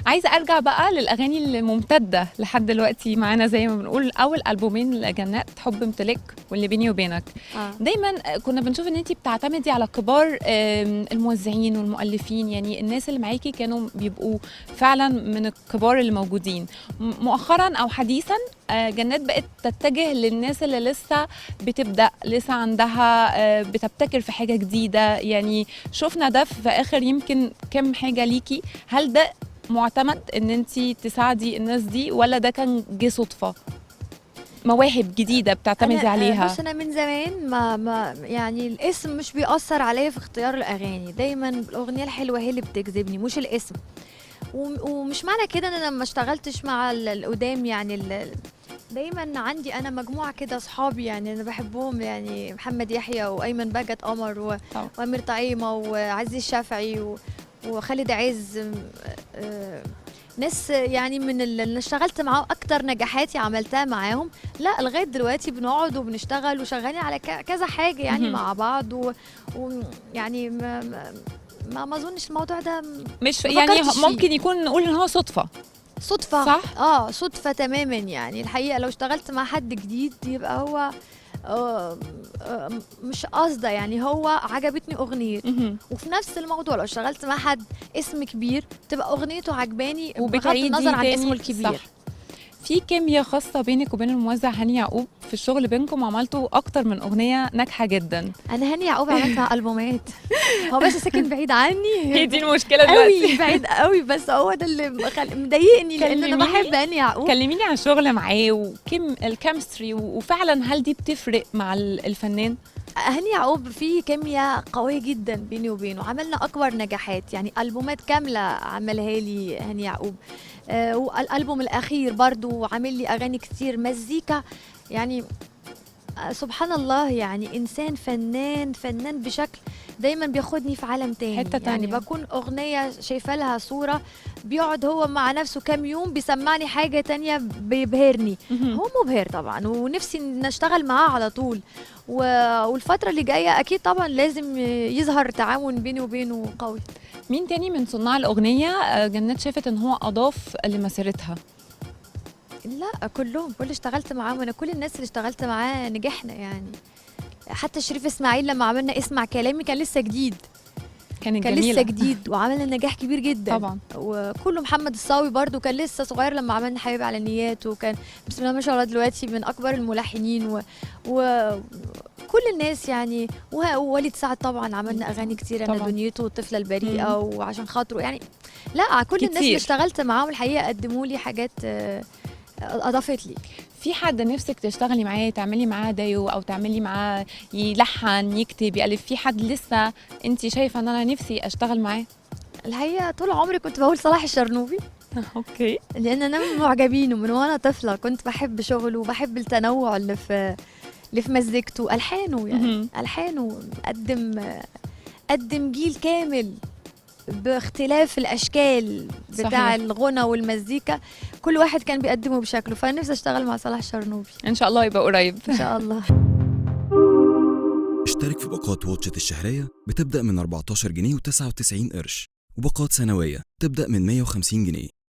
عايزه ارجع بقى للاغاني الممتده لحد دلوقتي معانا، زي ما بنقول اول البومين لجنات، حب امتلاك واللي بيني وبينك. دايما كنا بنشوف ان انتي بتعتمدي على كبار الموزعين والمؤلفين، يعني الناس اللي معاكي كانوا بيبقوا فعلا من الكبار اللي موجودين. مؤخرا او حديثا جنات بقت تتجه للناس اللي لسه بتبدأ، لسه عندها بتبتكر في حاجة جديدة. يعني شفنا ده في آخر يمكن كم حاجة ليكي. هل ده معتمد ان انتي تساعدي الناس دي، ولا ده كان جه صدفة؟ مواهب جديدة بتعتمدي عليها؟ بص، انا من زمان ما يعني الاسم مش بيأثر عليا في اختيار الاغاني. دايما الاغنيه الحلوه هي اللي بتجذبني مش الاسم. ومش معنى كده ان انا ما اشتغلتش مع القدام، يعني دايما عندي انا مجموعه كده اصحابي يعني انا بحبهم، يعني محمد يحيى وايمن بجت قمر وامير طعيمه وعزي الشافعي وخالد عز. ناس يعني من اللي اشتغلت معاهم اكتر نجاحاتي عملتها معاهم. لا، لغايه دلوقتي بنقعد وبنشتغل وشغالين على كذا حاجه يعني مع بعض. ويعني ما اظنش الموضوع ده مش يعني ممكن يكون نقول ان هو صدفه. صح. صدفه تماما. يعني الحقيقه لو اشتغلت مع حد جديد يبقى هو مش قصده، يعني هو عجبتني اغنيته. وفي نفس الموضوع لو اشتغلت مع حد اسم كبير تبقى اغنيته عجباني بغض النظر عن اسمه الكبير. صح. في كيمياء خاصة بينك وبين الموزع هاني يعقوب في الشغل بينكم، عملتوا أكتر من أغنية ناجحة جدا. أنا هاني يعقوب عملت مع ألبومات، هو بس ساكن بعيد عني. هي دي المشكلة دلوقتي، قوي بعيد قوي، بس هو ده اللي مضايقني لأن أنا بحب هاني يعقوب. كلميني عن الشغل معاه الكيمستري، وفعلا هل دي بتفرق مع الفنان؟ هاني يعقوب فيه كيمياء قوية جدا بيني وبينه. عملنا أكبر نجاحات، يعني ألبومات كاملة عملها لي هاني يعقوب. والألبوم الأخير برضو عامل لي أغاني كتير مزيكا. يعني سبحان الله، يعني إنسان فنان بشكل دايما بياخدني في عالم تاني. حتة تانية. يعني بكون أغنية شايفة لها صورة، بيقعد هو مع نفسه كام يوم بيسمعني حاجة تانية بيبهرني. هو مبهر طبعا، ونفسي نشتغل معاه على طول. والفترة اللي جاية أكيد طبعا لازم يظهر تعاون بيني وبينه قوي. مين تاني من صناع الأغنية جنات شافت إن هو أضاف لمسيرتها؟ لا، كلهم، كل اشتغلت معاهم انا، كل الناس اللي اشتغلت معاه نجحنا يعني. حتى شريف اسماعيل لما عملنا اسمع كلامي كان لسه جديد، كان لسه جديد وعملنا نجاح كبير جدا طبعا. وكله محمد الصاوي برضو كان لسه صغير لما عملنا حبيبي على النيات، وكان بسم الله ما شاء الله دلوقتي من اكبر الملحنين وكل الناس يعني. ووليد سعد طبعا عملنا اغاني كتير، انا دنيته والطفله البريئه وعشان خاطره يعني. لا، كل الناس اللي اشتغلت معاهم الحقيقه قدموا لي حاجات اضافت لي. في حد نفسك تشتغلي معاه، تعملي معاه دايو او تعملي معاه يلحن يكتب يالف؟ في حد لسه انت شايفه ان انا نفسي اشتغل معاه؟ الحقيقه طول عمري كنت بقول صلاح الشرنوبي. اوكي. لان انا من معجبينه من وانا طفله، كنت بحب شغله وبحب التنوع اللي في مزيكته، الحانه يعني. الحانه قدم جيل كامل باختلاف الاشكال بتاع صحيح. الغنى والمزيكا كل واحد كان بيقدمه بشكله. فنفسي اشتغل مع صلاح الشرنوبي ان شاء الله يبقى قريب ان شاء الله. اشترك في باقات واتشت الشهرية بتبدأ من 14 جنيه و99 قرش، وباقات سنوية تبدأ من 150 جنيه.